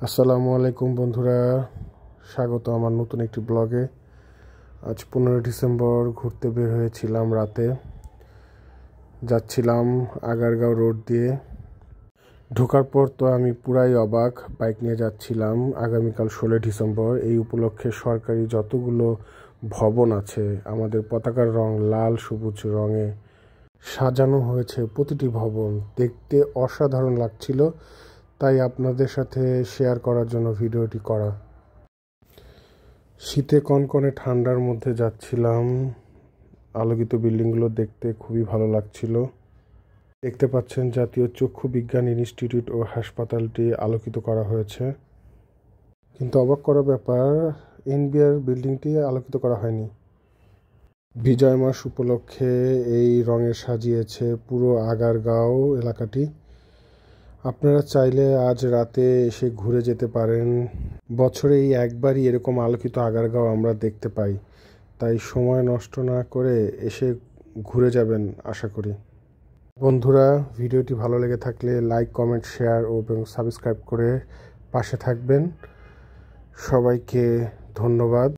আসসালামু আলাইকুম বন্ধুরা, স্বাগত আমার নতুন একটি ব্লগে। আজ 15 ডিসেম্বর ঘুরতে বের হয়েছিলাম। রাতে যাচ্ছিলাম আগারগাঁও রোড দিয়ে। ঢোকার পর তো আমি পুরাই অবাক। বাইক নিয়ে যাচ্ছিলাম। আগামীকাল 16 ডিসেম্বর, এই উপলক্ষে সরকারি যতগুলো ভবন আছে আমাদের পতাকার রং লাল সবুজ রঙে সাজানো হয়েছে। প্রতিটি ভবন দেখতে অসাধারণ লাগছিল, তাই আপনাদের সাথে শেয়ার করার জন্য ভিডিওটি করা। শীতে কনকনে ঠান্ডার মধ্যে যাচ্ছিলাম। আলোকিত বিল্ডিংগুলো দেখতে খুবই ভালো লাগছিল। দেখতে পাচ্ছেন জাতীয় চক্ষু বিজ্ঞান ইনস্টিটিউট ও হাসপাতালটি আলোকিত করা হয়েছে, কিন্তু অবাক করা ব্যাপার, এনবিআর বিল্ডিংটি আলোকিত করা হয়নি। বিজয় মাস উপলক্ষে এই রঙে সাজিয়েছে পুরো আগারগাঁও এলাকাটি। আপনারা চাইলে আজ রাতে এসে ঘুরে যেতে পারেন। বছরে এই একবারই এরকম আলোকিত আগারগাঁও আমরা দেখতে পাই, তাই সময় নষ্ট না করে এসে ঘুরে যাবেন আশা করি। বন্ধুরা, ভিডিওটি ভালো লেগে থাকলে লাইক, কমেন্ট, শেয়ার এবং সাবস্ক্রাইব করে পাশে থাকবেন। সবাইকে ধন্যবাদ।